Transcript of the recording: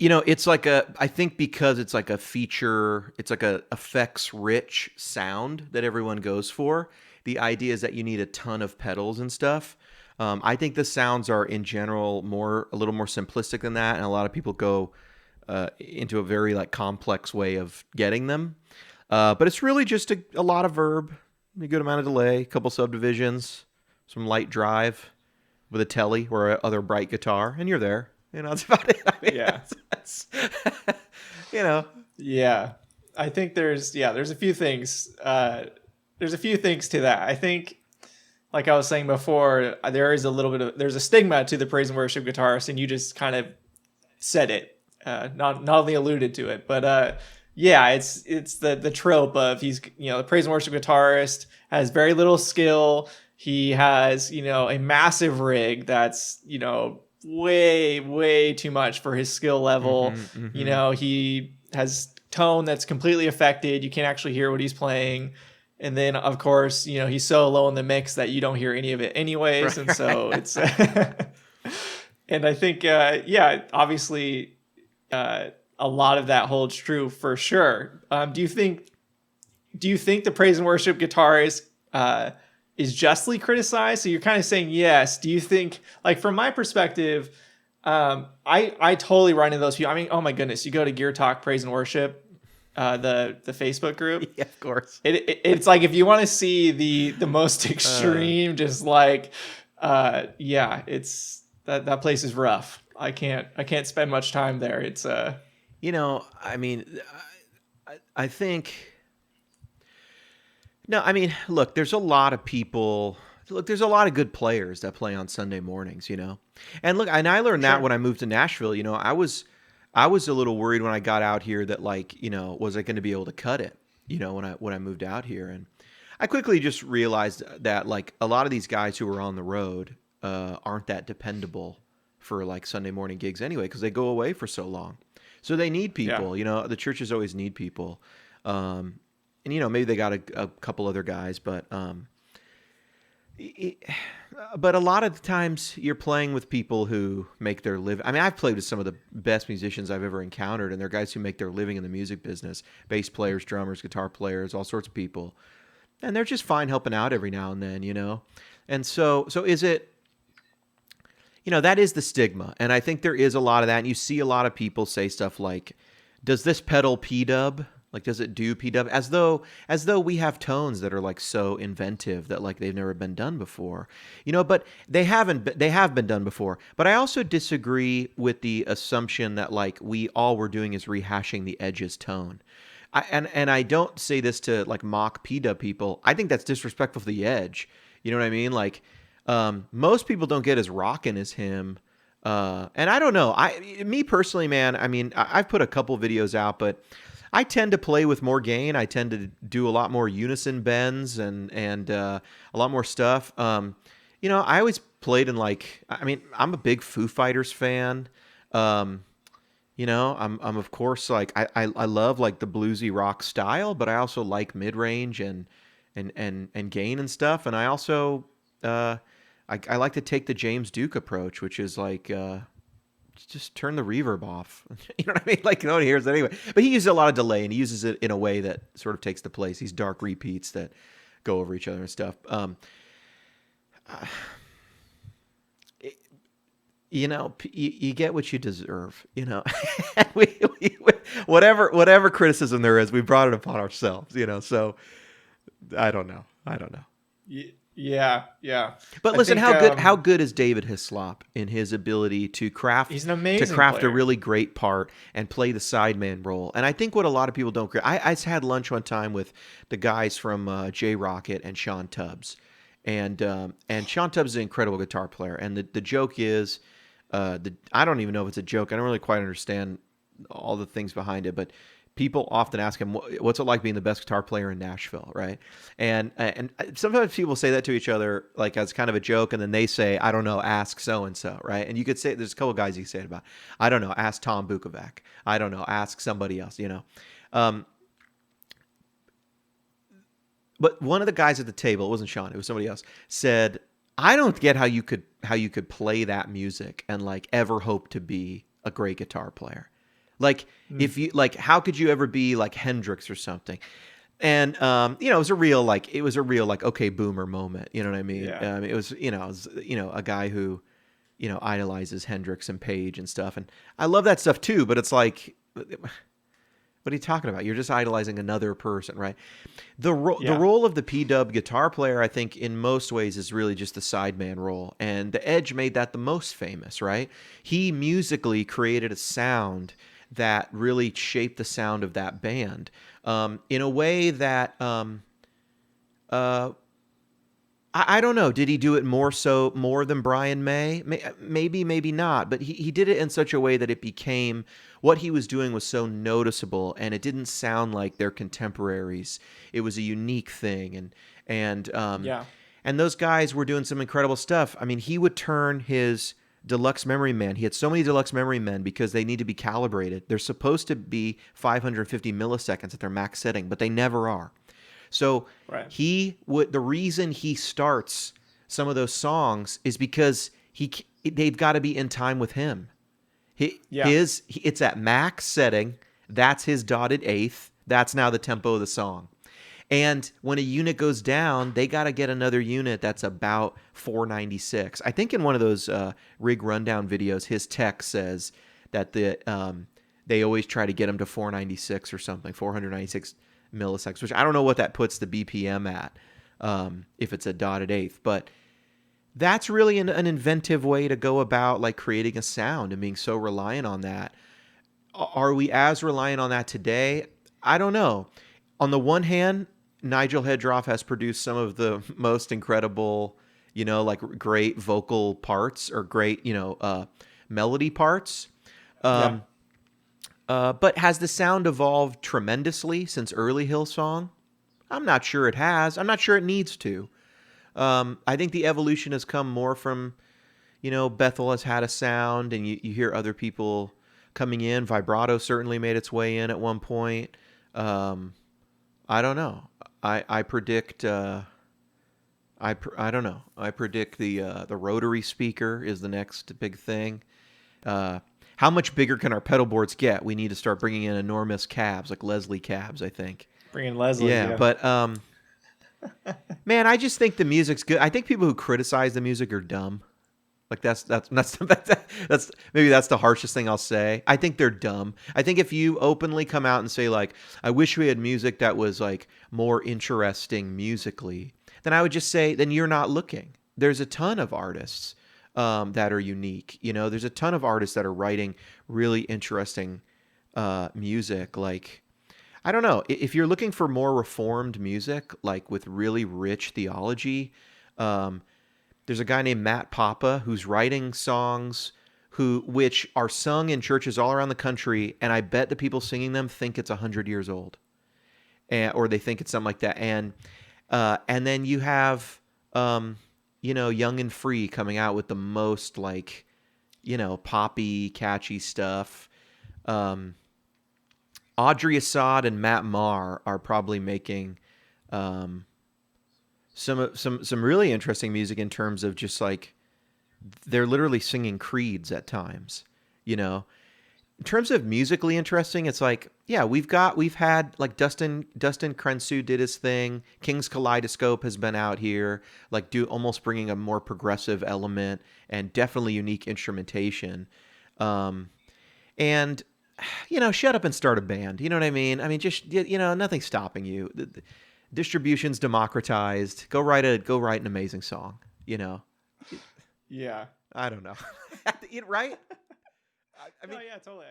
It's like I think because it's like a feature, it's like a effects rich sound that everyone goes for. The idea is that you need a ton of pedals and stuff. I think the sounds are in general a little more simplistic than that, and a lot of people go into a very like complex way of getting them. But it's really just a lot of verb, a good amount of delay, a couple subdivisions, some light drive with a telly or a other bright guitar, and you're there. That's about it. I mean, Yeah. that's you know. Yeah. I think there's a few things. There's a few things to that. I think, like I was saying before, there's a stigma to the praise and worship guitarist, and you just kind of said it, not only alluded to it, but yeah, it's the trope of he's the praise and worship guitarist has very little skill. He has a massive rig that's way too much for his skill level. He has tone that's completely affected. You can't actually hear what he's playing. And then, of course, he's so low in the mix that you don't hear any of it anyways. Right. And so it's, and I think, obviously, a lot of that holds true for sure. Do you think the praise and worship guitarist is justly criticized? So you're kind of saying yes. Do you think, like, from my perspective, I totally run into those people. I mean, oh my goodness, you go to Gear Talk Praise and Worship, the Facebook group. Yeah, of course. It's like, if you want to see the most extreme, just like, it's that place is rough. I can't spend much time there. It's I mean, I think. No, I mean, look, there's a lot of people. Look, there's a lot of good players that play on Sunday mornings, And look, and I learned that when I moved to Nashville. I was a little worried when I got out here that, like, was I going to be able to cut it? When I moved out here, and I quickly just realized that, like, a lot of these guys who are on the road aren't that dependable for like Sunday morning gigs anyway, because they go away for so long. So they need people. Yeah. The churches always need people. And maybe they got a couple other guys, but a lot of the times you're playing with people who make their living. I mean, I've played with some of the best musicians I've ever encountered, and they're guys who make their living in the music business: bass players, drummers, guitar players, all sorts of people, and they're just fine helping out every now and then, And so is it? That is the stigma, and I think there is a lot of that. And you see a lot of people say stuff like, "Does this pedal P-dub? Like, does it do P-dub?" As though we have tones that are like so inventive that like they've never been done before, But they haven't. They have been done before. But I also disagree with the assumption that like we all we're doing is rehashing the Edge's tone. And I don't say this to like mock P-dub people. I think that's disrespectful to the Edge. You know what I mean? Like, most people don't get as rockin' as him. And I don't know. Me personally, man, I mean, I've put a couple videos out, but I tend to play with more gain. I tend to do a lot more unison bends and a lot more stuff. I always played in like, I mean, I'm a big Foo Fighters fan. I'm of course like I love like the bluesy rock style, but I also like mid range and gain and stuff. And I also I like to take the James Duke approach, which is like just turn the reverb off. You know what I mean? Like, no one hears it anyway. But he uses a lot of delay, and he uses it in a way that sort of takes the place. These dark repeats that go over each other and stuff. You get what you deserve. Whatever criticism there is, we brought it upon ourselves. So I don't know. Yeah. But listen, how good is David Hislop in his ability to craft? He's an amazing player. A really great part and play the sideman role. And I think what a lot of people don't. I had lunch one time with the guys from J Rocket and Sean Tubbs, and Sean Tubbs is an incredible guitar player. And the joke is, I don't even know if it's a joke. I don't really quite understand all the things behind it, but people often ask him, what's it like being the best guitar player in Nashville, right? And sometimes people say that to each other like as kind of a joke, and then they say, I don't know, ask so-and-so, right? And you could say, there's a couple guys you say it about. I don't know, ask Tom Bukovac. I don't know, ask somebody else, But one of the guys at the table, it wasn't Sean, it was somebody else, said, I don't get how you could play that music and like ever hope to be a great guitar player. Like if you like, how could you ever be like Hendrix or something? And it was a real like okay boomer moment. You know what I mean? Yeah. It was a guy who idolizes Hendrix and Page and stuff, and I love that stuff too. But it's like, what are you talking about? You're just idolizing another person, right? The role of the P-dub guitar player, I think, in most ways, is really just the sideman role, and the Edge made that the most famous, right? He musically created a sound that really shaped the sound of that band in a way that I don't know. Did he do it more than Brian May? Maybe, maybe not. But he did it in such a way that it became, what he was doing was so noticeable, and it didn't sound like their contemporaries. It was a unique thing, and those guys were doing some incredible stuff. I mean, he would turn his deluxe memory men. He had so many deluxe memory men because they need to be calibrated. They're supposed to be 550 milliseconds at their max setting, but they never are. So the reason he starts some of those songs is because they've got to be in time with him. It's at max setting. That's his dotted eighth. That's now the tempo of the song. And when a unit goes down, they got to get another unit that's about 496. I think in one of those rig rundown videos, his tech says that they always try to get him to 496 or something, 496 milliseconds, which I don't know what that puts the BPM at, if it's a dotted eighth. But that's really an inventive way to go about like creating a sound and being so reliant on that. Are we as reliant on that today? I don't know. On the one hand, Nigel Hedroff has produced some of the most incredible, like great vocal parts or great, melody parts. But has the sound evolved tremendously since early Hillsong? I'm not sure it has. I'm not sure it needs to. I think the evolution has come more from, Bethel has had a sound, and you hear other people coming in. Vibrato certainly made its way in at one point. I don't know. I predict. I don't know. I predict the rotary speaker is the next big thing. How much bigger can our pedal boards get? We need to start bringing in enormous cabs, like Leslie cabs, I think. Bringing Leslie, yeah. But man, I just think the music's good. I think people who criticize the music are dumb. Like that's maybe that's the harshest thing I'll say. I think they're dumb. I think if you openly come out and say like, I wish we had music that was like more interesting musically, then I would just say, then you're not looking. There's a ton of artists that are unique. There's a ton of artists that are writing really interesting music. Like, I don't know, if you're looking for more reformed music, like with really rich theology, there's a guy named Matt Papa who's writing songs which are sung in churches all around the country, and I bet the people singing them think it's 100 years old, or they think it's something like that. And then you have Young and Free coming out with the most like poppy, catchy stuff. Audrey Assad and Matt Maher are probably making some really interesting music in terms of just like they're literally singing creeds at times. In terms of musically interesting, it's like, yeah, we've had like Dustin Krensu did his thing. King's Kaleidoscope has been out here, like almost bringing a more progressive element and definitely unique instrumentation. And shut up and start a band. You know what I mean? I mean, just nothing's stopping you. The distribution's democratized. Go write an amazing song. Yeah. I don't know. Right? I mean, no, yeah, totally.